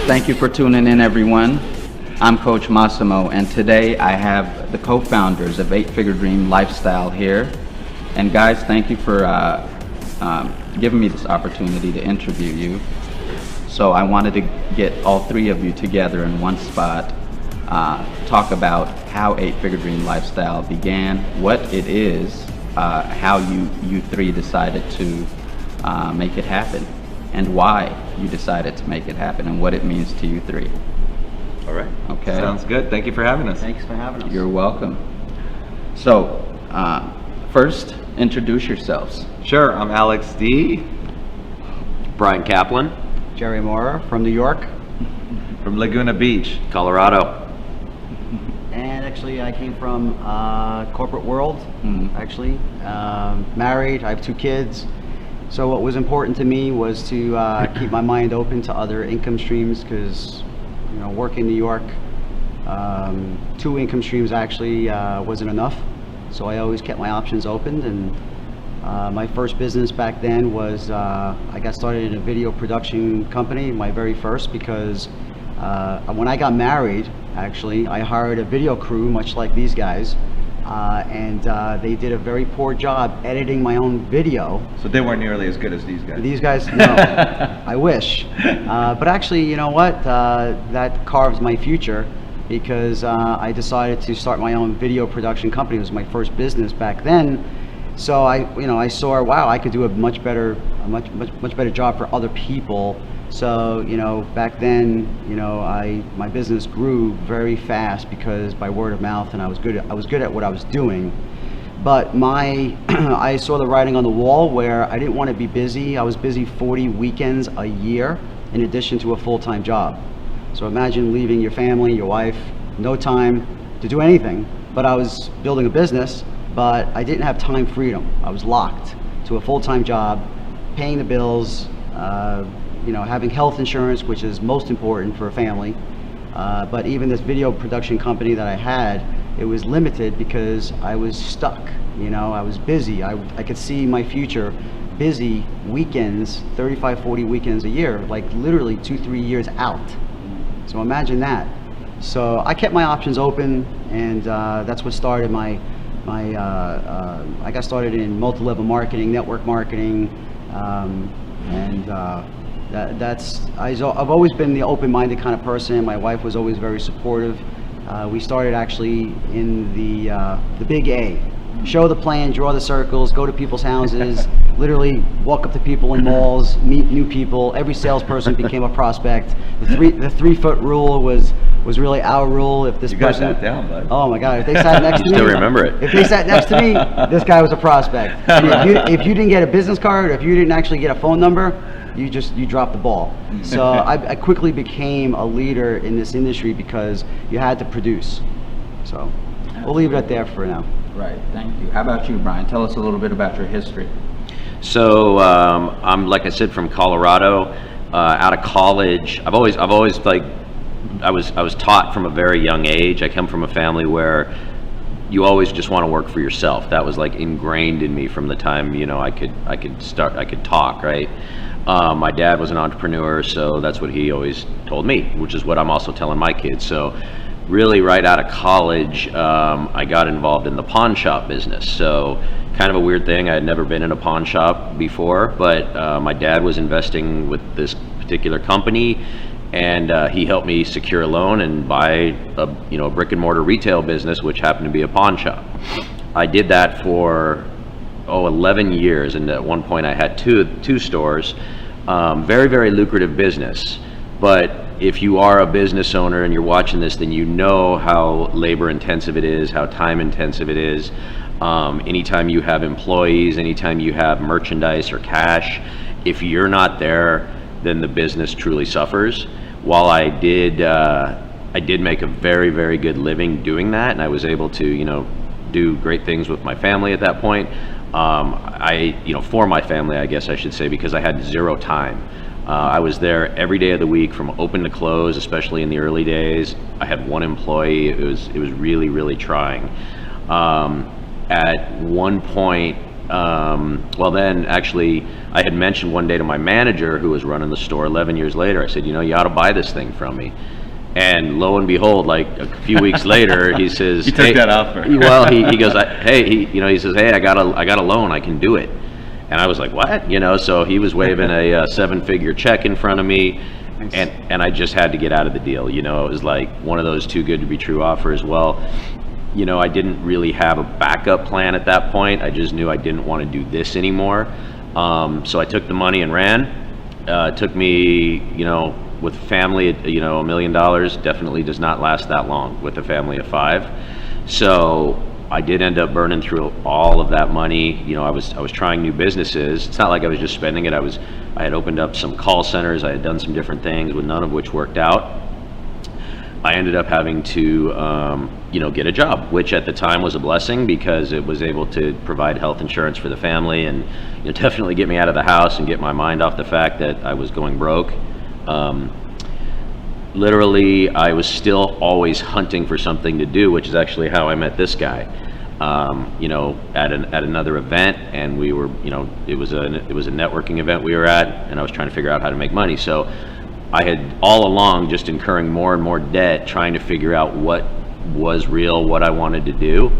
Thank you for tuning in, everyone. I'm Coach Massimo, and today I have the co-founders of 8 Figure Dream Lifestyle here. And guys, thank you for giving me this opportunity to interview you. So I wanted to get all 3 of you together in one spot, talk about how 8 Figure Dream Lifestyle began, what it is, how you 3 decided to make it happen, and why you decided to make it happen, and what it means to you 3. All right. Okay. Sounds good. Thank you for having us. Thanks for having us. You're welcome. So, first, introduce yourselves. Sure. I'm Alex D. Brian Kaplan, Jerry Mora from New York. from Laguna Beach. Colorado. And actually I came from corporate world, actually. Married, I have 2 kids. So what was important to me was to keep my mind open to other income streams, because working in New York, 2 income streams actually wasn't enough. So I always kept my options open, and my first business back then was I got started in a video production company, my very first, because when I got married, actually, I hired a video crew, much like these guys, and they did a very poor job editing my own video. So they weren't nearly as good as these guys. These guys, no, I wish. But actually, you know what? That carves my future, because I decided to start my own video production company. It was my first business back then. So I saw, wow, I could do a much better job for other people. So back then, my business grew very fast because by word of mouth, and I was good at what I was doing. But I saw the writing on the wall where I didn't want to be busy. I was busy 40 weekends a year in addition to a full-time job. So imagine leaving your family, your wife, no time to do anything. But I was building a business, but I didn't have time freedom. I was locked to a full-time job, paying the bills, having health insurance, which is most important for a family. But even this video production company that I had, it was limited because I was stuck. I was busy. I could see my future busy weekends, 35, 40 weekends a year, like literally 2-3 years out. So imagine that. So I kept my options open, and that's what started I got started in multi-level marketing, network marketing, I've always been the open-minded kind of person. My wife was always very supportive. We started actually in the big A. Show the plan, draw the circles, go to people's houses, literally walk up to people in malls, meet new people. Every salesperson became a prospect. The 3-foot rule was really our rule. If this You person, got that down, bud. oh my God, if they sat next to me, Still remember it. If they sat next to me, this guy was a prospect. And if you didn't get a business card, or if you didn't actually get a phone number, you dropped the ball. So I quickly became a leader in this industry because you had to produce. So we'll leave it at there for now. Right, thank you. How about you, Brian? Tell us a little bit about your history. So I'm, like I said, from Colorado. Out of college, I've always like, I was taught from a very young age. I come from a family where you always just want to work for yourself. That was like ingrained in me from the time I could talk, right? My dad was an entrepreneur, so that's what he always told me, which is what I'm also telling my kids. So really right out of college, I got involved in the pawn shop business. So kind of a weird thing. I had never been in a pawn shop before, but my dad was investing with this particular company, and he helped me secure a loan and buy a brick and mortar retail business, which happened to be a pawn shop. I did that for 11 years, and at one point I had two stores. Very, very lucrative business. But if you are a business owner and you're watching this, then you know how labor intensive it is, how time intensive it is. Anytime you have employees, anytime you have merchandise or cash, if you're not there, then the business truly suffers. While I did make a very, very good living doing that, and I was able to, do great things with my family at that point. For my family, I guess I should say, because I had 0 time. I was there every day of the week from open to close, especially in the early days. I had 1 employee. It was really, really trying. At one point, well, then actually I had mentioned one day to my manager who was running the store 11 years later, I said, you know, you ought to buy this thing from me. And lo and behold, like a few weeks later, he says, He took that offer. Well, he goes, he says, hey, I got a loan, I can do it. And I was like, what? You know, so he was waving a 7-figure check in front of me, and I just had to get out of the deal. You know, it was like one of those too good to be true offers. Well, you know, I didn't really have a backup plan at that point. I just knew I didn't want to do this anymore. So I took the money and ran. It took me, you know, with family, you know, $1 million definitely does not last that long with a family of 5. So I did end up burning through all of that money. You know, I was trying new businesses. It's not like I was just spending it. I had opened up some call centers. I had done some different things, with none of which worked out. I ended up having to, you know, get a job, which at the time was a blessing because it was able to provide health insurance for the family and, you know, definitely get me out of the house and get my mind off the fact that I was going broke. Literally, I was still always hunting for something to do, which is actually how I met this guy. You know, at another event, and we were, you know, it was a networking event we were at, and I was trying to figure out how to make money. So I had all along just incurring more and more debt, trying to figure out what was real, what I wanted to do,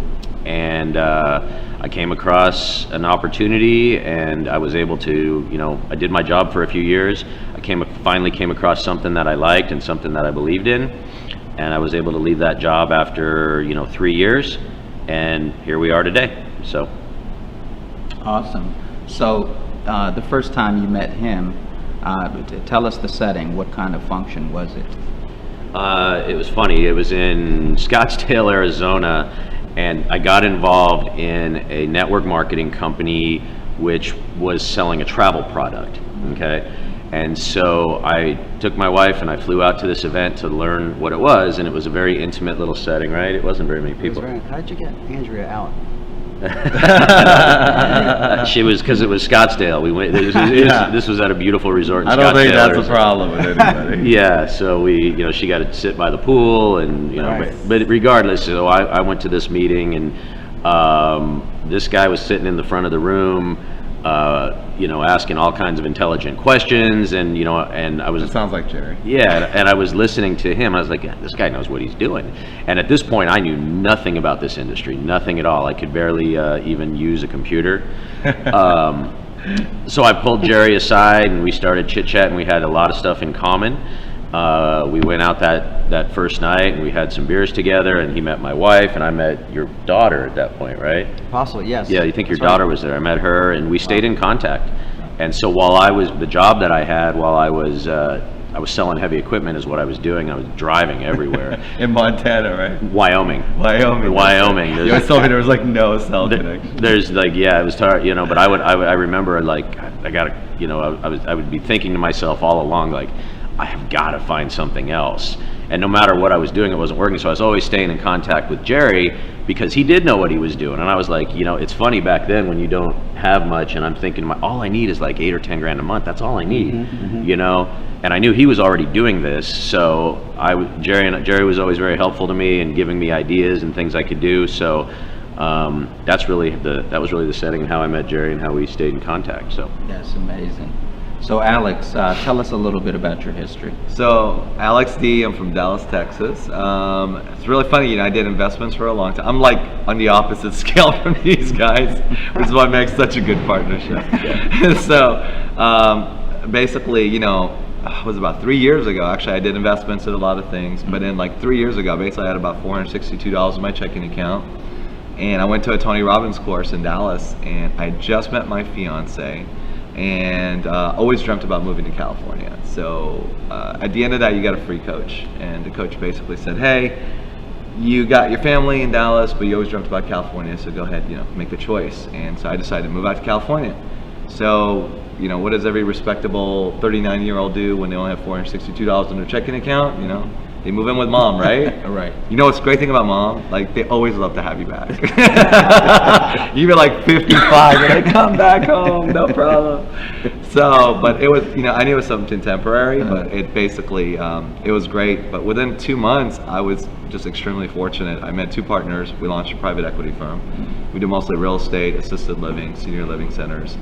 and I came across an opportunity, and I was able to, you know, I did my job for a few years. I finally came across something that I liked and something that I believed in, and I was able to leave that job after, you know, 3 years, and here we are today. So Awesome. So the first time you met him, tell us the setting. What kind of function was it? it was funny. It was in Scottsdale, Arizona, and I got involved in a network marketing company which was selling a travel product. Okay. And so I took my wife and I flew out to this event to learn what it was, and it was a very intimate little setting, right? It wasn't very many people. How did you get Andrea out? She was, because it was Scottsdale. We went. This was at a beautiful resort in Scottsdale. I don't think that's a Arizona. problem with anybody. Yeah, so we, she got to sit by the pool, and Nice. but regardless, so I went to this meeting, and this guy was sitting in the front of the room, asking all kinds of intelligent questions, and and I was. It sounds like Jerry. Yeah, and I was listening to him. I was like, yeah, this guy knows what he's doing. And at this point, I knew nothing about this industry, nothing at all. I could barely even use a computer. So I pulled Jerry aside, and we started chit-chatting. We had a lot of stuff in common. We went out that first night, and we had some beers together, and he met my wife, and I met your daughter at that point, right? Possibly, yes. Yeah, you think your That's daughter right. was there. I met her, and we stayed in contact. And so while the job that I had, while I was selling heavy equipment is what I was doing. I was driving everywhere. In Montana, right? Wyoming. Wyoming. You always told me there was like no cell connection. There's it was hard, but I remember like I gotta, I would be thinking to myself all along, like, I have got to find something else. And no matter what I was doing, it wasn't working. So I was always staying in contact with Jerry because he did know what he was doing. And I was like, it's funny back then when you don't have much, and I'm thinking, all I need is like $8 or $10 grand a month. That's all I need, And I knew he was already doing this. So Jerry was always very helpful to me and giving me ideas and things I could do. So that was really the setting and how I met Jerry and how we stayed in contact. So That's amazing. So Alex, tell us a little bit about your history. So, Alex D, I'm from Dallas, Texas. It's really funny, I did investments for a long time. I'm like on the opposite scale from these guys, which is what makes such a good partnership. So, basically, it was about 3 years ago, actually, I did investments in a lot of things, but then like 3 years ago, basically I had about $462 in my checking account, and I went to a Tony Robbins course in Dallas, and I just met my fiance, and always dreamt about moving to California. So at the end of that, you got a free coach, and the coach basically said, hey, you got your family in Dallas, but you always dreamt about California, so go ahead, make the choice. And so I decided to move out to California. So what does every respectable 39-year-old do when they only have $462 in their checking account? they move in with mom, right? Right. You know what's the great thing about mom? Like, they always love to have you back. Even like 55, and they come back home, no problem. So, but it was, you know, I knew it was something temporary, but it basically, it was great. But within 2 months, I was just extremely fortunate. I met 2 partners. We launched a private equity firm. We do mostly real estate, assisted living, senior living centers.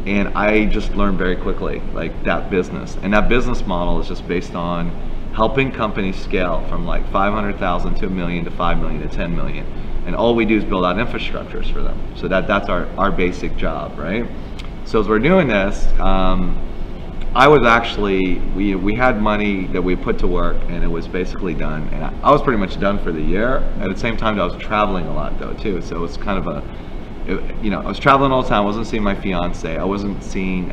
And I just learned very quickly, like, that business. And that business model is just based on helping companies scale from like 500,000 to $1 million to 5 million to 10 million. And all we do is build out infrastructures for them. So that's our basic job, right? So as we're doing this, I was actually, we had money that we put to work, and it was basically done. And I was pretty much done for the year. At the same time, I was traveling a lot though too. So it's kind of you know, I was traveling all the time. I wasn't seeing my fiance. I wasn't seeing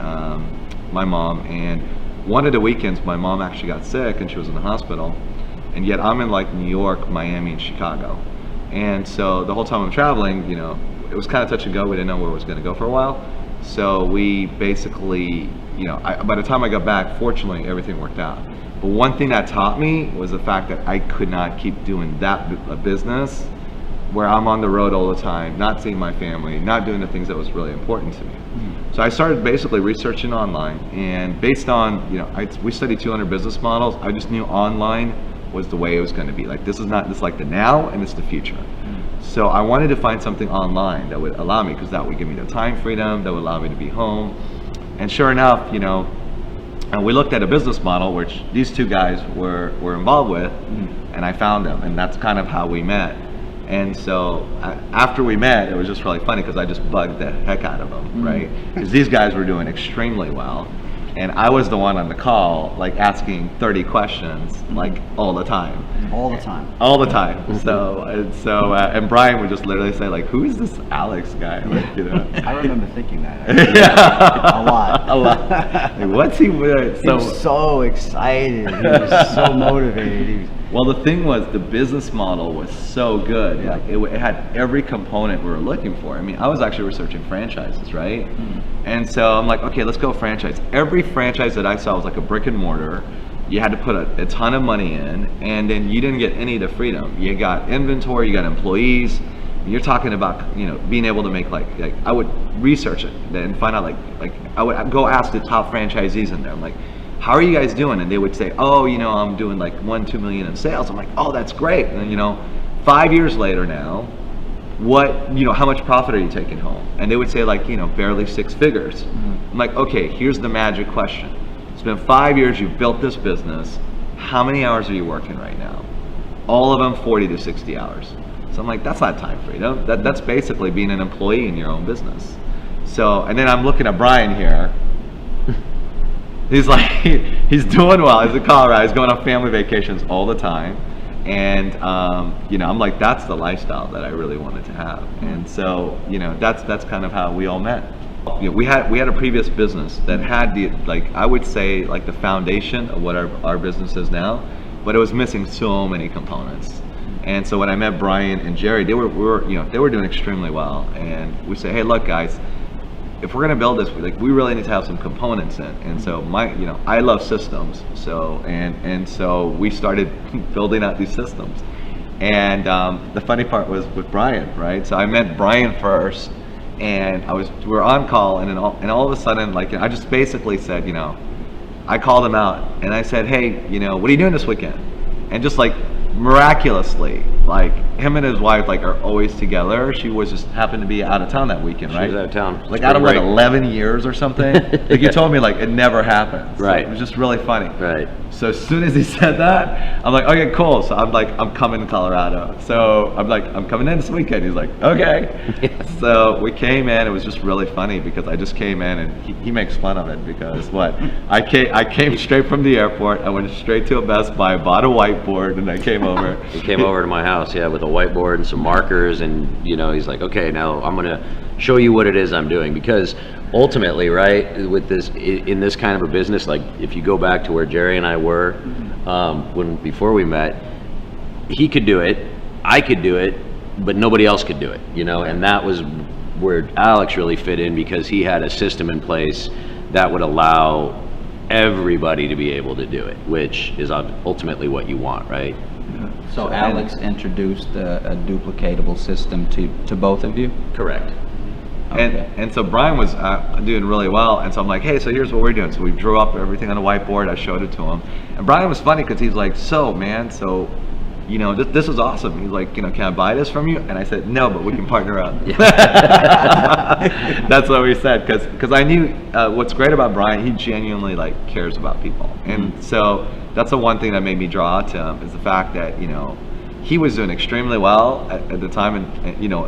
my mom. And one of the weekends, my mom actually got sick and she was in the hospital. And yet I'm in like New York, Miami, and Chicago. And so the whole time I'm traveling, you know, it was kind of touch and go. We didn't know where it was going to go for a while. So we basically, you know, by the time I got back, fortunately, everything worked out. But one thing that taught me was the fact that I could not keep doing that business where I'm on the road all the time, not seeing my family, not doing the things that was really important to me. So I started basically researching online, and based on, you know, we studied 200 business models. I just knew online was the way it was going to be. Like, this is like the now, and it's the future. So I wanted to find something online that would allow me, because that would give me the time freedom, that would allow me to be home. And sure enough, you know, we looked at a business model which these 2 guys were involved with, and I found them, and that's kind of how we met. And so after we met, it was just really funny because I just bugged the heck out of them, right? Because these guys were doing extremely well. And I was the one on the call, like, asking 30 questions, like, all the time. All the time. All the time. And Brian would just literally say, like, who is this Alex guy? Like, you know. I remember thinking that. Yeah. A lot. A lot. Like, what's he with? He was so excited. He was so motivated. He was, well, the thing was, the business model was so good. Yeah. Like, it had every component we were looking for. I mean, I was actually researching franchises, right? And so I'm like, okay, let's go franchise. Every franchise that I saw was like a brick and mortar. You had to put a ton of money in, and then you didn't get any of the freedom. You got inventory, you got employees. You're talking about, you know, being able to make like I would research it and find out like I would go ask the top franchisees in there. I'm like, how are you guys doing? And they would say, oh, you know, I'm doing like 1-2 million in sales. I'm like, oh, that's great. And then, you know, 5 years later now, what, you know, how much profit are you taking home? And they would say, like, you know, barely 6 figures. I'm like, okay, here's the magic question. It's been 5 years, you've built this business. How many hours are you working right now? All of them 40 to 60 hours. So I'm like, that's not time freedom. That's basically being an employee in your own business. So, and then I'm looking at Brian here. He's like, he's doing well. He's in Colorado. He's going on family vacations all the time. And, you know, I'm like, that's the lifestyle that I really wanted to have. And so, you know, that's kind of how we all met. You know, we had a previous business that had the, like, I would say, like, the foundation of what our business is now, but it was missing so many components. And so when I met Brian and Jerry, they were doing extremely well. And we say, hey, look, guys, if we're going to build this, like, we really need to have some components in. And so I love systems. So, and so we started building out these systems. And the funny part was with Brian, right? So I met Brian first, and we were on call, and then all of a sudden, like, I just basically said, you know, I called him out and I said, hey, you know, what are you doing this weekend? And just like miraculously, like, him and his wife, like, are always together. She was just happened to be out of town that weekend, right? She was out of town. Like, out of like 11 years or something. Like, you told me, like, it never happened. So right. it was just really funny. Right. So as soon as he said that, I'm like, okay, cool. So I'm like, I'm coming to Colorado. So I'm like, I'm coming in this weekend. He's like, okay. So we came in. It was just really funny because I just came in, and he makes fun of it because I came straight from the airport. I went straight to a Best Buy, bought a whiteboard, and I came over. He came over to my house, yeah, with a whiteboard and some markers, and, you know, he's like, okay, now I'm going to show you what it is I'm doing. Because ultimately, right, with this, in this kind of a business, like, if you go back to where Jerry and I were before we met, he could do it, I could do it, but nobody else could do it, you know. And that was where Alex really fit in, because he had a system in place that would allow everybody to be able to do it, which is ultimately what you want, right? So Alex introduced a duplicatable system to both of you? Correct. Okay. And so Brian was doing really well, and so I'm like, hey, so here's what we're doing. So we drew up everything on a whiteboard. I showed it to him, and Brian was funny because he's like, so man, so you know, this is awesome. He's like, you know, can I buy this from you? And I said, no, but we can partner up. That's what we said, because I knew what's great about Brian, he genuinely like cares about people, and so that's the one thing that made me draw out to him is the fact that, you know, he was doing extremely well at the time, and you know,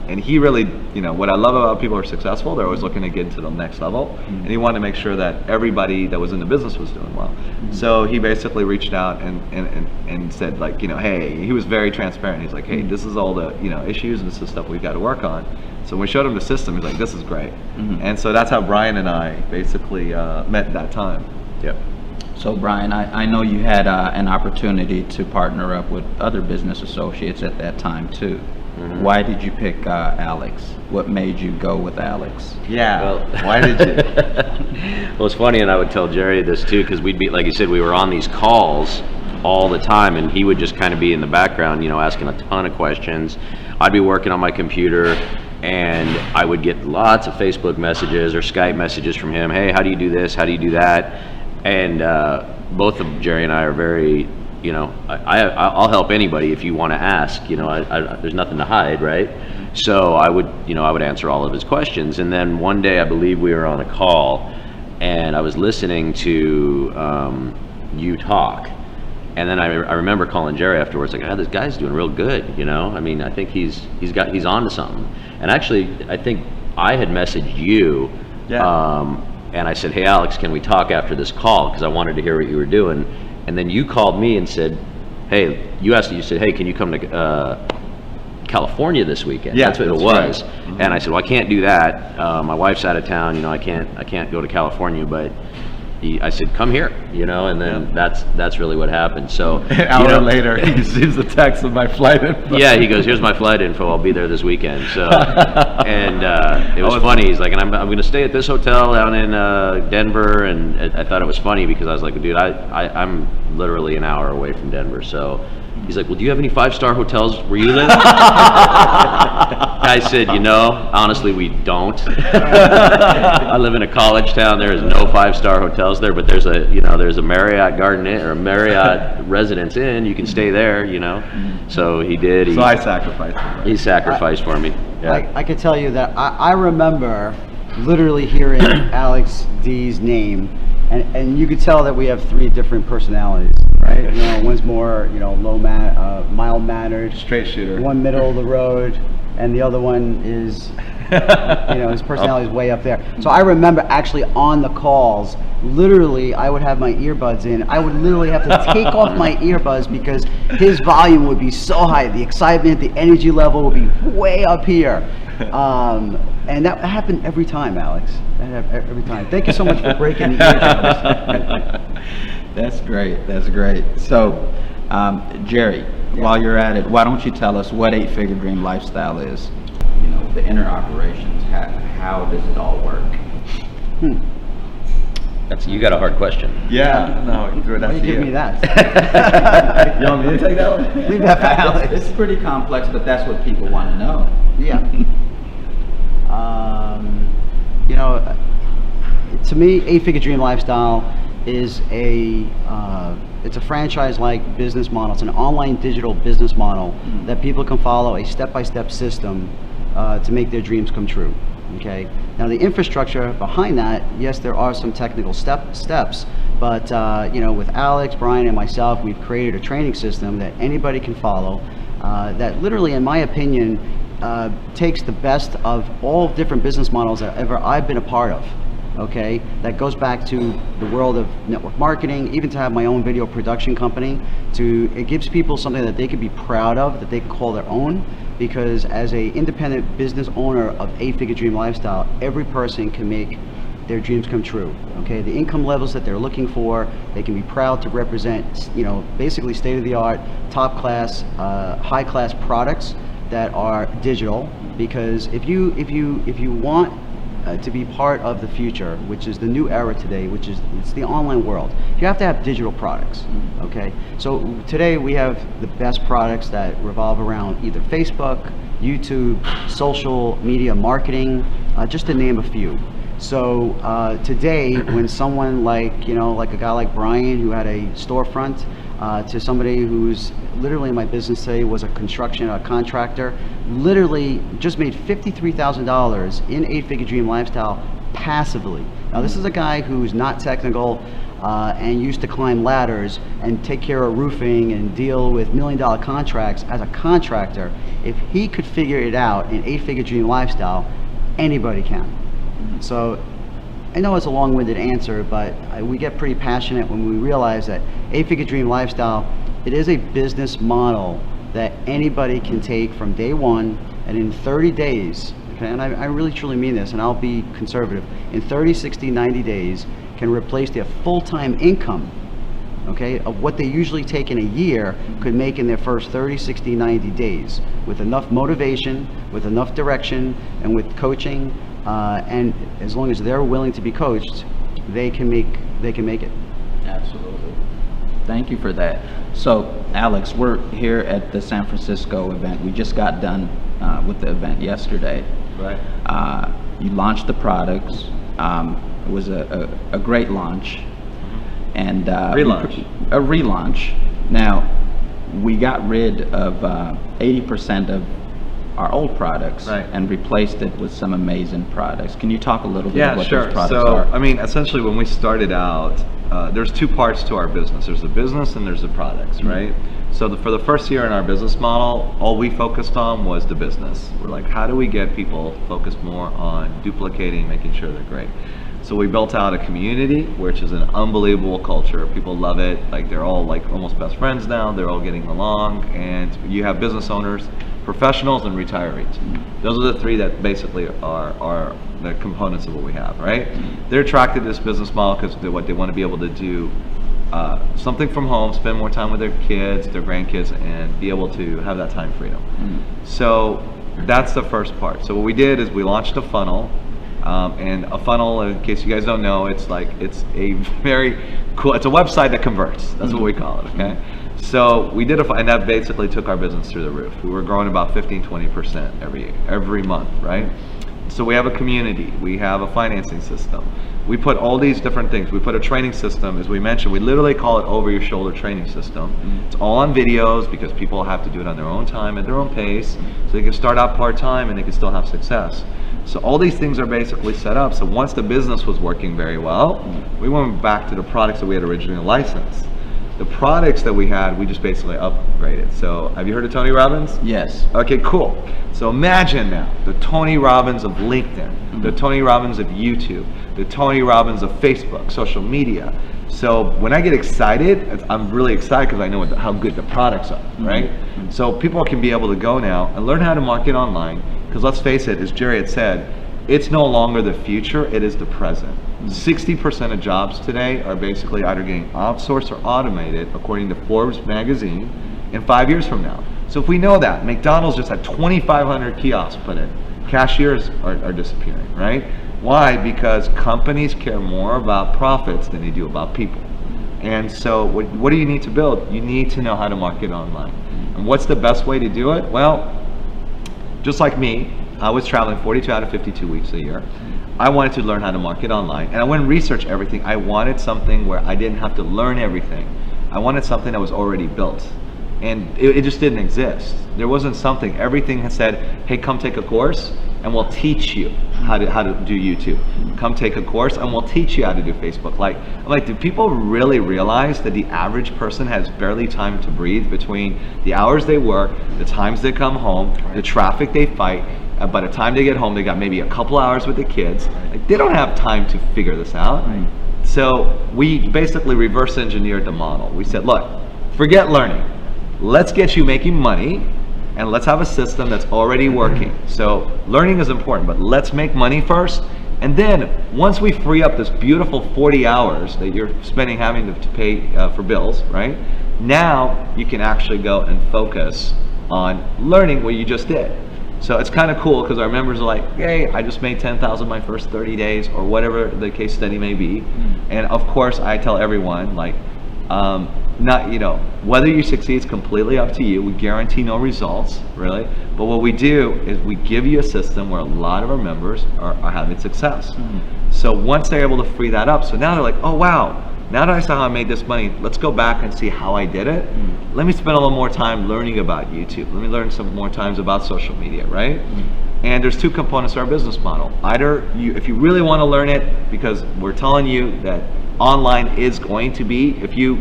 and he really, you know, what I love about people who are successful, they're always looking to get to the next level, and he wanted to make sure that everybody that was in the business was doing well. So he basically reached out and said, like, you know, hey, he was very transparent. He's like, hey, this is all the, you know, issues, and this is stuff we've got to work on. So when we showed him the system, he's like, this is great. And so that's how Brian and I basically met at that time. Yep. So Brian, I know you had an opportunity to partner up with other business associates at that time too. Why did you pick Alex? What made you go with Alex? Yeah. Well, Why did you? Well, it's funny, and I would tell Jerry this too, because we'd be, like you said, we were on these calls all the time, and he would just kind of be in the background, you know, asking a ton of questions. I'd be working on my computer, and I would get lots of Facebook messages or Skype messages from him. Hey, how do you do this? How do you do that? And both of Jerry and I are very, you know, I'll help anybody if you want to ask. You know, there's nothing to hide, right? So I would answer all of his questions. And then one day, I believe we were on a call, and I was listening to you talk. And then I remember calling Jerry afterwards, like, this guy's doing real good, you know? I mean, I think he's on to something. And actually, I think I had messaged you. Yeah. And I said, hey, Alex, can we talk after this call? Because I wanted to hear what you were doing. And then you called me and said, hey, you said, hey, can you come to California this weekend? Yeah, that's what it that's was. right. And I said, well, I can't do that. My wife's out of town. You know, I can't go to California. But I said, come here. You know, and then that's really what happened. So An hour later, he receives a text with my flight info. yeah, he goes, here's my flight info. I'll be there this weekend. So, and it was funny. He's like, and I'm going to stay at this hotel down in Denver. And I thought it was funny because I was like, dude, I'm literally an hour away from Denver. So he's like, well, do you have any 5-star hotels where you live? I said, you know, honestly, we don't. I live in a college town. There is no 5-star hotels there, but there's a Marriott Garden Inn or a Marriott Residence Inn. You can stay there, you know. So he did. So I sacrificed it. He sacrificed for me. Yeah. I can tell you that I remember literally hearing Alex D's name, and you could tell that we have 3 different personalities, right? You know, one's more, you know, mild mannered, Straight shooter. one middle of the road, and the other one is, you know, his personality is way up there. So I remember actually on the calls, literally, I would have my earbuds in. I would literally have to take off my earbuds because his volume would be so high. The excitement, the energy level would be way up here. And that happened every time, Alex. That happened every time. Thank you so much for breaking the eardrums. That's great. That's great. So, Jerry, while you're at it, why don't you tell us what 8-Figure Dream Lifestyle is? You know, the inner operations. How does it all work? You got a hard question. Yeah. No, you threw it Why out do to you give you. me that? You want me to take that one? Leave that for Alex. It's pretty complex, but that's what people want to know. Yeah. You know, to me, 8-Figure Dream Lifestyle is it's a franchise-like business model. It's an online digital business model that people can follow a step-by-step system to make their dreams come true. Okay. Now the infrastructure behind that, yes, there are some technical steps, but you know, with Alex, Brian, and myself, we've created a training system that anybody can follow. That literally, in my opinion, takes the best of all different business models that ever I've been a part of. Okay, that goes back to the world of network marketing, even to have my own video production company. It gives people something that they can be proud of, that they can call their own. Because as a independent business owner of 8-Figure Dream Lifestyle, every person can make their dreams come true. Okay, the income levels that they're looking for, they can be proud to represent. You know, basically state-of-the-art, top-class, high-class products that are digital. Because if you want to be part of the future, which is the new era today, which is it's the online world, you have to have digital products. Okay, so today we have the best products that revolve around either Facebook, YouTube, social media marketing, just to name a few. So today, when someone like like a guy like Brian, who had a storefront, to somebody who's literally in my business today, was a contractor, literally just made $53,000 in 8-Figure Dream Lifestyle passively. Now this is a guy who's not technical and used to climb ladders and take care of roofing and deal with $1 million contracts as a contractor. If he could figure it out in 8-Figure Dream Lifestyle, anybody can. So I know it's a long-winded answer, but we get pretty passionate when we realize that 8-Figure Dream Lifestyle, it is a business model that anybody can take from day one, and in 30 days, okay, and I really truly mean this, and I'll be conservative, in 30, 60, 90 days, can replace their full-time income, okay, of what they usually take in a year, could make in their first 30, 60, 90 days, with enough motivation, with enough direction, and with coaching, and as long as they're willing to be coached, they can make it. Absolutely. Thank you for that. So, Alex, we're here at the San Francisco event. We just got done with the event yesterday. Right. You launched the products. It was a great launch. And Relaunch. A relaunch. Now, we got rid of 80% of our old products, Right. and replaced it with some amazing products. Can you talk a little bit Yeah, about what sure. those products So, are? I mean, essentially, when we started out, there's two parts to our business. There's the business and there's the products, right? So for the first year in our business model, all we focused on was the business. We're like, how do we get people focused more on duplicating, making sure they're great? So we built out a community, which is an unbelievable culture. People love it. Like, they're all like almost best friends now. They're all getting along, and you have business owners, professionals, and retirees. Those are the three that basically are the components of what we have, right? They're attracted to this business model because what they want to be able to do something from home, spend more time with their kids, their grandkids, and be able to have that time freedom. So that's the first part. So what we did is we launched a funnel. And a funnel, in case you guys don't know, it's a very cool, it's a website that converts. That's what we call it, okay? So we did and that basically took our business through the roof. We were growing about 15-20% every month, right? So we have a community, we have a financing system. We put all these different things. We put a training system, as we mentioned. We literally call it over your shoulder training system. It's all on videos because people have to do it on their own time, at their own pace, so they can start out part-time and they can still have success. So all these things are basically set up. So once the business was working very well, we went back to the products that we had originally licensed. The products that we had, we just basically upgraded. So have you heard of Tony Robbins? Yes. Okay, cool. So imagine now the Tony Robbins of LinkedIn, the Tony Robbins of YouTube, the Tony Robbins of Facebook, social media. So when I get excited, I'm really excited because I know how good the products are, right? So people can be able to go now and learn how to market online, because let's face it, as Jerry had said, it's no longer the future, it is the present. 60% of jobs today are basically either getting outsourced or automated, according to Forbes magazine, in 5 years from now. So if we know that, McDonald's just had 2,500 kiosks put in. Cashiers are disappearing, right? Why? Because companies care more about profits than they do about people. And so what do you need to build? You need to know how to market online. And what's the best way to do it? Well, just like me, I was traveling 42 out of 52 weeks a year. I wanted to learn how to market online, and I went and researched everything. I wanted something where I didn't have to learn everything. I wanted something that was already built, and it just didn't exist. There wasn't something. Everything had said, hey, come take a course and we'll teach you how to do YouTube. Come take a course and we'll teach you how to do Facebook. I'm like, do people really realize that the average person has barely time to breathe between the hours they work, the times they come home, the traffic they fight? By the time they get home, they got maybe a couple hours with the kids. Like, they don't have time to figure this out. So we basically reverse engineered the model. We said, look, forget learning. Let's get you making money, and let's have a system that's already working. So learning is important, but let's make money first. And then once we free up this beautiful 40 hours that you're spending having to pay for bills, right? Now you can actually go and focus on learning what you just did. So it's kind of cool because our members are like, "Hey, I just made 10,000 my first 30 days," or whatever the case study may be. And of course, I tell everyone like, not whether you succeed is completely up to you. We guarantee no results, really. But what we do is we give you a system where a lot of our members are having success. So once they're able to free that up, so now they're like, "Oh wow. Now that I saw how I made this money, let's go back and see how I did it. Let me spend a little more time learning about YouTube. Let me learn some more times about social media," right? And there's two components to our business model. Either if you really want to learn it, because we're telling you that online is going to be, if you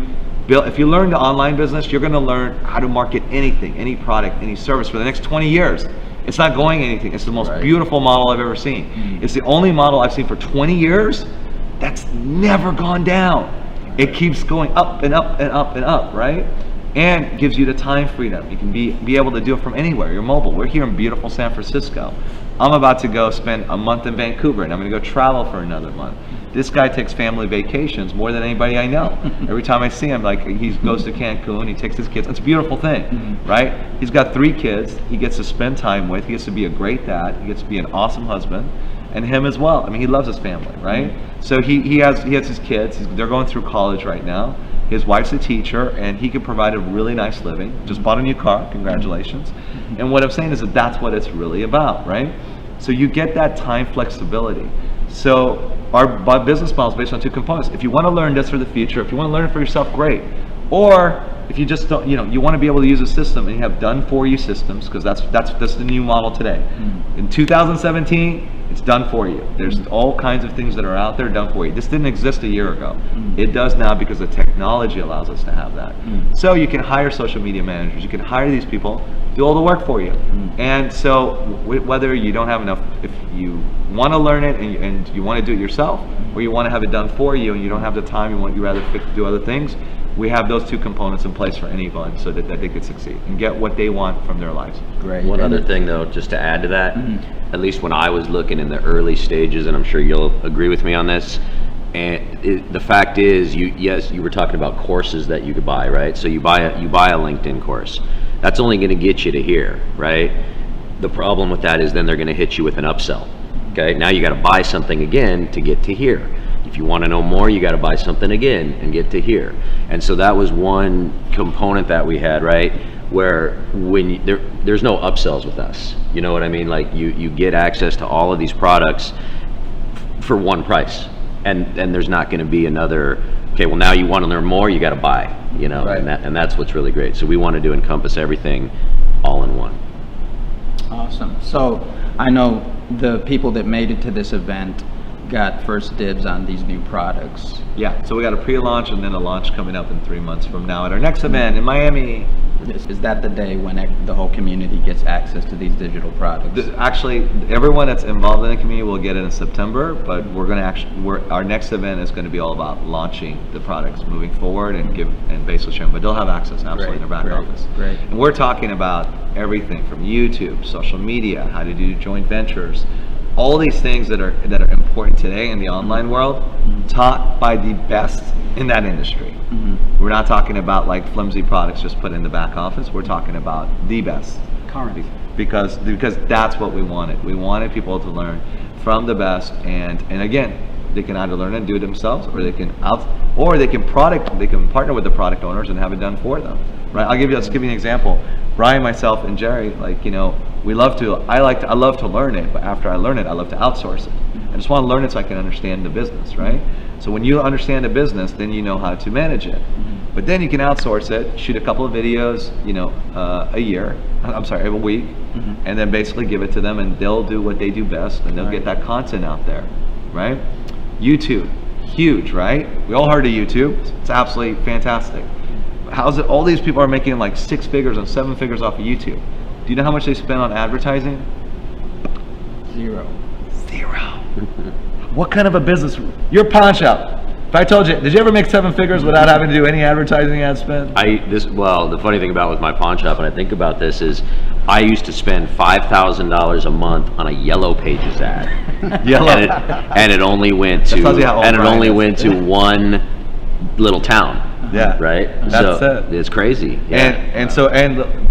learn the online business, you're going to learn how to market anything, any product, any service for the next 20 years. It's not going anything. It's the most beautiful model I've ever seen. It's the only model I've seen for 20 years that's never gone down. It keeps going up and up and up and up, right? And gives you the time freedom. You can be able to do it from anywhere. You're mobile. We're here in beautiful San Francisco. I'm about to go spend a month in Vancouver, and I'm going to go travel for another month. This guy takes family vacations more than anybody I know. Every time I see him, like he goes to Cancun, he takes his kids. It's a beautiful thing, right? He's got 3 kids. He gets to spend time with. He gets to be a great dad. He gets to be an awesome husband. And him as well. I mean, he loves his family, right? So he has his kids. They're going through college right now. His wife's a teacher, and he can provide a really nice living. Just bought a new car. Congratulations. And what I'm saying is that that's what it's really about, right? So you get that time flexibility. So our business model is based on 2 components. If you want to learn this for the future, if you want to learn it for yourself, great. Or if you just don't, you want to be able to use a system and you have done for you systems, because that's the new model today. In 2017, it's done for you. There's all kinds of things that are out there done for you. This didn't exist a year ago. It does now because the technology allows us to have that. So you can hire social media managers. You can hire these people, do all the work for you. And so whether you don't have enough, if you want to learn it and you want to do it yourself, or you want to have it done for you and you don't have the time, you rather do other things, we have those 2 components in place for anyone so that they could succeed and get what they want from their lives. Great. One other thing though, just to add to that, at least when I was looking in the early stages, and I'm sure you'll agree with me on this, and the fact is, you were talking about courses that you could buy, right? So you buy a LinkedIn course. That's only going to get you to here, right? The problem with that is then they're going to hit you with an upsell. Okay, now you got to buy something again to get to here. If you want to know more, you got to buy something again and get to here. And so that was one component that we had, right? Where when there's no upsells with us. You know what I mean? Like you get access to all of these products for one price. And there's not going to be another, okay, well now you want to learn more, you got to buy, Right. and that's what's really great. So we wanted to encompass everything all in one. Awesome. So I know the people that made it to this event got first dibs on these new products. Yeah, so we got a pre-launch and then a launch coming up in 3 months from now at our next event in Miami. Is that the day when the whole community gets access to these digital products? Actually, everyone that's involved in the community will get it in September, but our next event is going to be all about launching the products moving forward and basically sharing. But they'll have access absolutely in their back office. Great. And we're talking about everything from YouTube, social media, how to do joint ventures, all these things that are important today in the online world, taught by the best in that industry. We're not talking about like flimsy products just put in the back office. We're talking about the best. Current. Because that's what we wanted. We wanted people to learn from the best, and again, they can either learn and do it themselves, or they can partner with the product owners and have it done for them. Right? Let's give you an example. Brian, myself, and Jerry, I love to learn it, but after I learn it, I love to outsource it. I just want to learn it so I can understand the business, right? So when you understand the business, then you know how to manage it. But then you can outsource it, shoot a couple of videos, every week, and then basically give it to them, and they'll do what they do best, and they'll get that content out there, right? YouTube, huge, right? We all heard of YouTube. It's absolutely fantastic. How's it? All these people are making like 6 figures and 7 figures off of YouTube. Do you know how much they spend on advertising? Zero. What kind of a business? You're a pawn shop. If I told you, did you ever make 7 figures without having to do any advertising ad spend? The funny thing about with my pawn shop, and I think about this, is I used to spend $5,000 a month on a Yellow Pages ad. and it only went to one little town. Yeah, right. That's so it. It's crazy. Yeah. And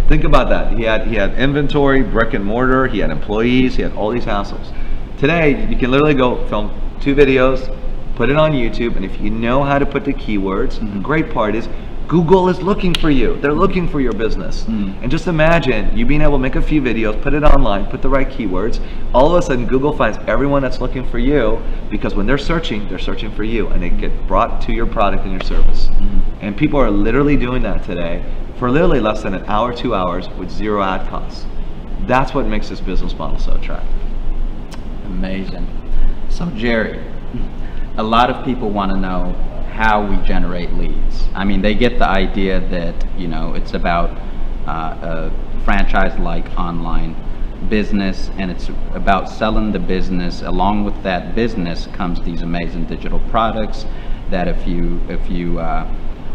Think about that. He had inventory, brick and mortar, he had employees, he had all these hassles. Today, you can literally go film 2 videos, put it on YouTube, and if you know how to put the keywords, the great part is Google is looking for you. They're looking for your business. And just imagine you being able to make a few videos, put it online, put the right keywords. All of a sudden, Google finds everyone that's looking for you, because when they're searching for you, and they get brought to your product and your service. And people are literally doing that today for literally less than an hour, 2 hours with 0 ad costs. That's what makes this business model so attractive. Amazing. So Jerry, a lot of people want to know how we generate leads. I mean, they get the idea that, you know, it's about a franchise-like online business, and it's about selling the business. Along with that business comes these amazing digital products that if you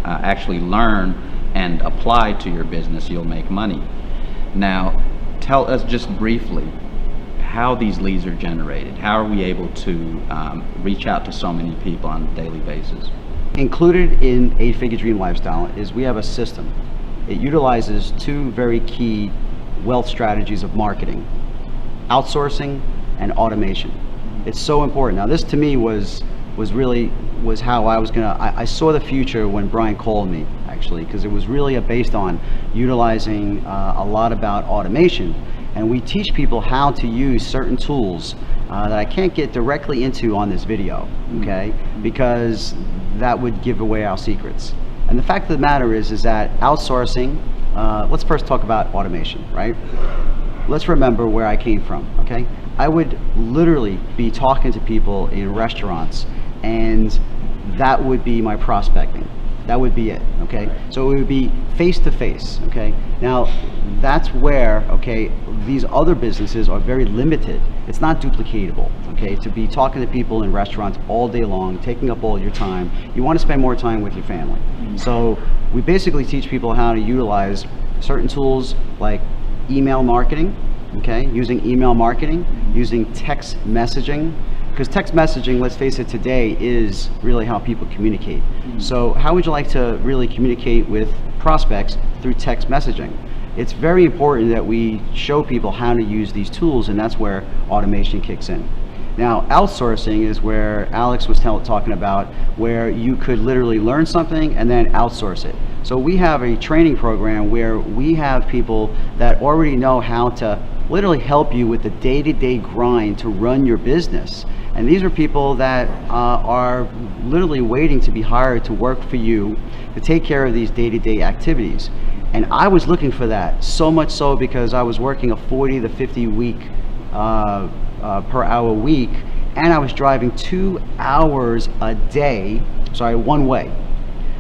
actually learn and apply to your business, you'll make money. Now, tell us just briefly how these leads are generated. How are we able to reach out to so many people on a daily basis? Included in 8-Figure Dream Lifestyle is we have a system. It utilizes 2 very key wealth strategies of marketing: outsourcing and automation. It's so important. Now, this to me was how I was gonna, I saw the future when Brian called me, actually, because it was really based on utilizing a lot about automation. And we teach people how to use certain tools that I can't get directly into on this video, okay? Because that would give away our secrets. And the fact of the matter is that outsourcing, let's first talk about automation, right? Let's remember where I came from, okay? I would literally be talking to people in restaurants, and that would be my prospecting. That would be it, okay? So it would be face to face, okay? Now, that's where, okay, these other businesses are very limited. It's not duplicatable, okay? To be talking to people in restaurants all day long, taking up all your time, you want to spend more time with your family. So we basically teach people how to utilize certain tools like email marketing, okay? Using email marketing, using text messaging, because text messaging, let's face it, today is really how people communicate. So how would you like to really communicate with prospects? Through text messaging. It's very important that we show people how to use these tools, and that's where automation kicks in. Now, outsourcing is where Alex was talking about, where you could literally learn something and then outsource it. So we have a training program where we have people that already know how to literally help you with the day-to-day grind to run your business. And these are people that are literally waiting to be hired to work for you to take care of these day-to-day activities. And I was looking for that, so much so because I was working a 40 to 50 week per hour week, and I was driving 2 hours a day, one way.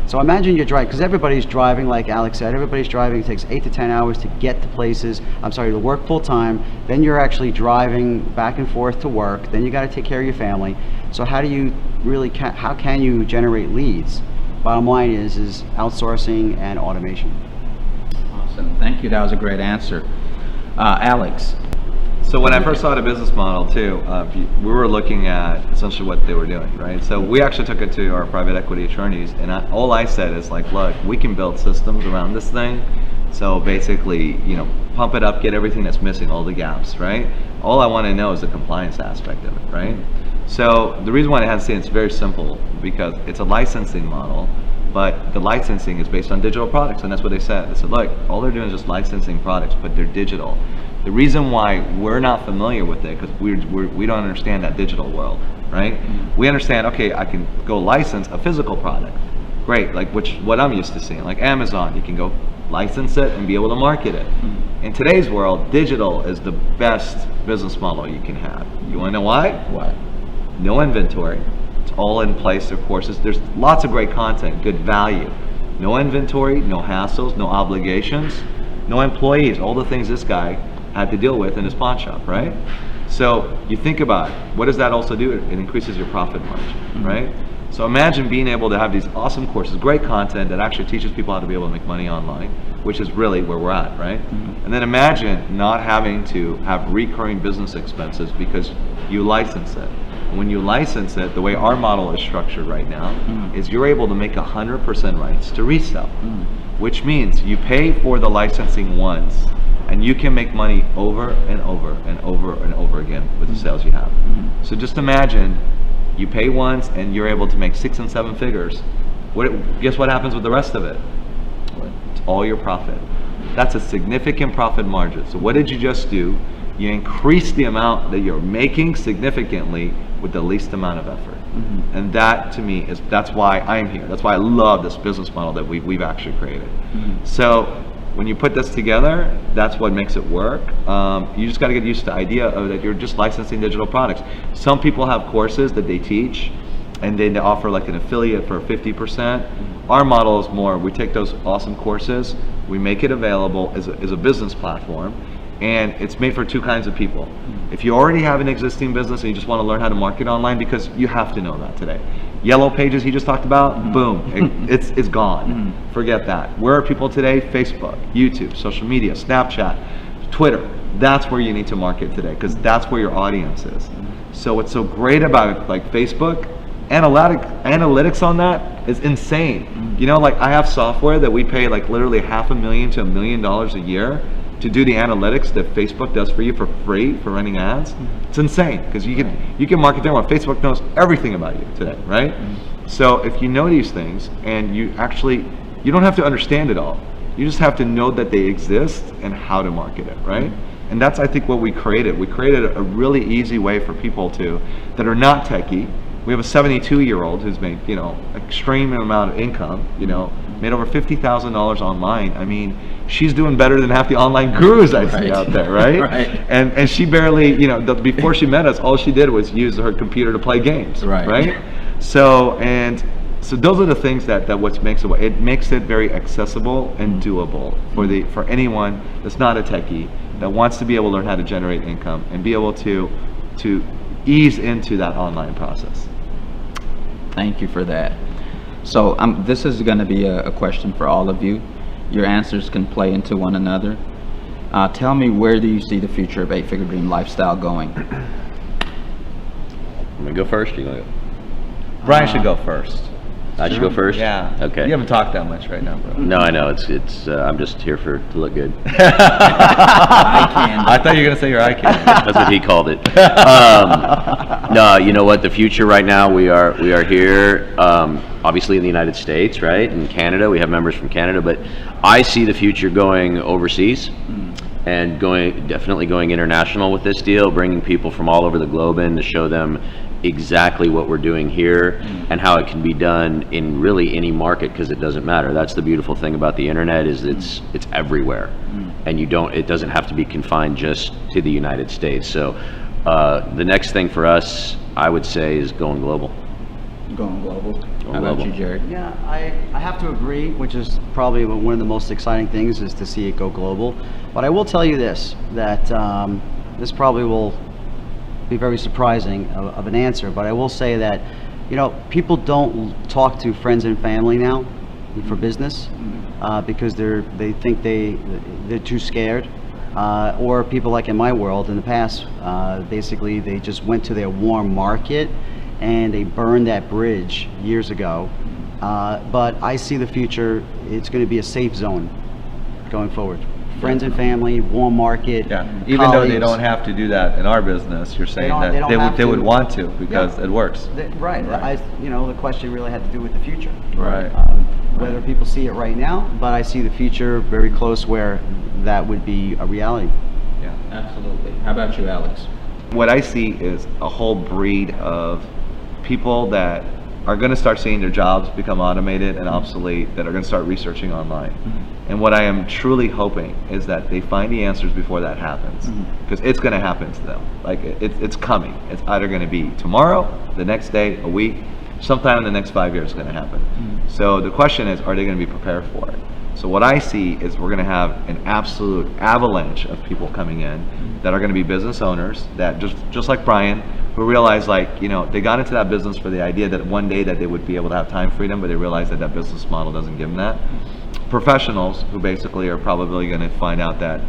So imagine you're driving, because everybody's driving, like Alex said, everybody's driving. It takes 8 to 10 hours to get to places, to work full time. Then you're actually driving back and forth to work. Then you got to take care of your family. So how do you really, how can you generate leads? Bottom line is outsourcing and automation. Awesome, thank you, that was a great answer. Alex. So when I first saw the business model too, we were looking at essentially what they were doing, right? So we actually took it to our private equity attorneys, and all I said is like, look, we can build systems around this thing. So basically, pump it up, get everything that's missing, all the gaps, right? All I want to know is the compliance aspect of it, right? So the reason why I had to say it's very simple, because it's a licensing model, but the licensing is based on digital products, and that's what they said. They said, look, all they're doing is just licensing products, but they're digital. The reason why we're not familiar with it, because we don't understand that digital world, right? We understand, okay, I can go license a physical product. Great, like what I'm used to seeing, like Amazon, you can go license it and be able to market it. In today's world, digital is the best business model you can have. You wanna know why? Why? No inventory. It's all in place, of course. There's lots of great content, good value. No inventory, no hassles, no obligations, no employees, all the things this guy had to deal with in his pawn shop, right? So you think about it, what does that also do? It increases your profit margin, right? So imagine being able to have these awesome courses, great content that actually teaches people how to be able to make money online, which is really where we're at, right? And then imagine not having to have recurring business expenses because you license it. When you license it, the way our model is structured right now is you're able to make 100% rights to resell. which means you pay for the licensing once, and you can make money over and over and over and over again with the sales you have. So just imagine you pay once and you're able to make 6 and 7 figures. Guess what happens with the rest of it? It's all your profit. That's a significant profit margin. So what did you just do? You increase the amount that you're making significantly with the least amount of effort. And that to me that's why I'm here. That's why I love this business model that we've actually created. So when you put this together, that's what makes it work. You just got to get used to the idea of that you're just licensing digital products. Some people have courses that they teach, and then they offer like an affiliate for 50%. Our model is more, we take those awesome courses, we make it available as a business platform, and it's made for 2 kinds of people. If you already have an existing business and you just want to learn how to market online, because you have to know that today. Yellow Pages he just talked about, boom, it's gone. Forget that. Where are people today? Facebook, YouTube, social media, Snapchat, Twitter. That's where you need to market today, because that's where your audience is. So what's so great about like Facebook, analytics on that is insane. You know, like I have software that we pay like literally $500,000 to $1 million a year to do the analytics that Facebook does for you for free for running ads. It's insane, because you can market there. Facebook knows everything about you today, right? So if you know these things, and you don't have to understand it all. You just have to know that they exist and how to market it, right? And that's, I think, what we created. We created a really easy way for people that are not techie. We have a 72-year-old who's made, extreme amount of income, made over $50,000 online. I mean, she's doing better than half the online gurus I see out there, right? And she barely, before she met us, all she did was use her computer to play games, right? So those are the things that what makes it makes it very accessible and doable for anyone that's not a techie, that wants to be able to learn how to generate income and be able to ease into that online process. Thank you for that. So this is going to be a question for all of you. Your answers can play into one another. Tell me, where do you see the future of 8-Figure Dream Lifestyle going? I'm gonna go first. You gonna go? Brian should go first. I should go first. Yeah. Okay. You haven't talked that much right now, bro. No, I know. It's. I'm just here to look good. I thought you were gonna say your eye candy. That's what he called it. No, you know what? The future right now, we are here, obviously in the United States, right? In Canada, we have members from Canada, but I see the future going overseas and definitely going international with this deal, bringing people from all over the globe in to show them exactly what we're doing here and how it can be done in really any market, because it doesn't matter. That's the beautiful thing about the internet, is it's everywhere, and it doesn't have to be confined just to the United States. So the next thing for us, I would say, is going global. Going global. How about you, Jared? Yeah, I have to agree, which is probably one of the most exciting things, is to see it go global. But I will tell you this, that this probably will be very surprising of an answer, but I will say that, people don't talk to friends and family now for business because they think they're too scared. Or people like in my world in the past, basically they just went to their warm market and they burned that bridge years ago. But I see the future, it's going to be a safe zone going forward. Friends and family, warm market. Yeah, even though they don't have to do that in our business, you're saying that they would want to, because it works. Right. The question really had to do with the future. Right. Whether people see it right now, but I see the future very close where that would be a reality. Yeah, Absolutely. How about you, Alex? what I see is a whole breed of people that are going to start seeing their jobs become automated and obsolete, that are going to start researching online. And what I am truly hoping is that they find the answers before that happens, because it's going to happen to them. Like it's coming. It's either going to be tomorrow, the next day, a week, sometime in the next 5 years it's going to happen. So the question is, are they going to be prepared for it? So what I see is we're going to have an absolute avalanche of people coming in that are going to be business owners that just like Brian, who realized, like, you know, they got into that business for the idea that one day that they would be able to have time freedom, but they realized that that business model doesn't give them that. Professionals who basically are probably going to find out that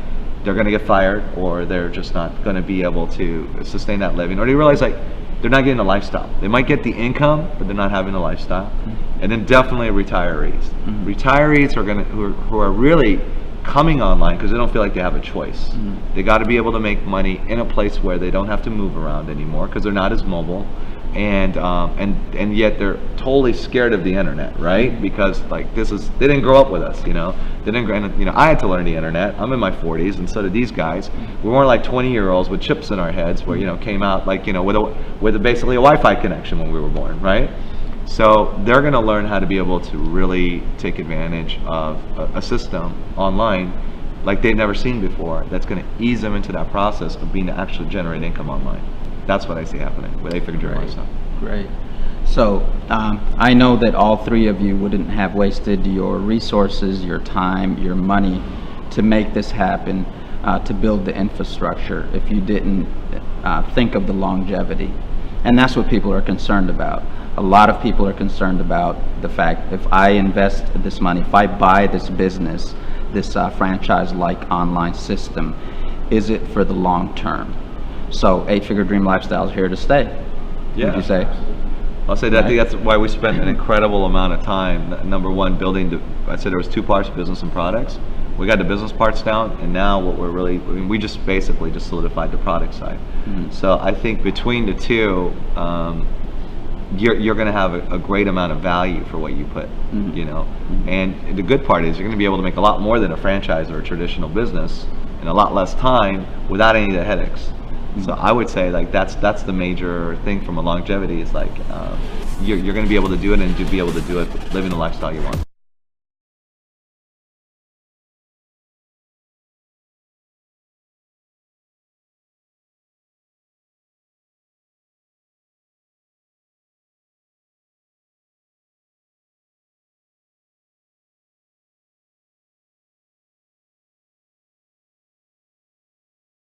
they're going to get fired, or they're just not going to be able to sustain that living, or they realize like they're not getting a lifestyle. They might get the income, but they're not having a lifestyle. and then definitely retirees. Retirees are gonna who are really coming online because they don't feel like they have a choice. They got to be able to make money in a place where they don't have to move around anymore because they're not as mobile, and yet they're totally scared of the internet, right? Because like they didn't grow up with us, you know. They didn't, you know, I had to learn the internet. I'm in my 40s, and so did these guys. We weren't like 20-year-olds with chips in our heads, where, you know, came out like, you know, with basically a Wi-Fi connection when we were born, right? So they're going to learn how to be able to really take advantage of a system online like they've never seen before. That's going to ease them into that process of being to actually generate income online. That's what I see happening with 8-Figure Dream Lifestyle. Great. So I know that all three of you wouldn't have wasted your resources, your time, your money to make this happen, to build the infrastructure if you didn't think of the longevity. And that's what people are concerned about. A lot of people are concerned about the fact, if I invest this money, if I buy this business, this franchise-like online system, is it for the long term? So 8-Figure Dream Lifestyle is here to stay. Yeah. Would you say? I'll say that. I think that's why we spent an incredible amount of time. Number one, building. I said there was 2 parts: business and products. We got the business parts down, and now what we're really, I mean, we just basically just solidified the product side. So I think between the two, you're going to have a great amount of value for what you put, you know. And the good part is you're going to be able to make a lot more than a franchise or a traditional business in a lot less time without any of the headaches. So I would say like that's the major thing from a longevity is like you're going to be able to do it and to be able to do it living the lifestyle you want.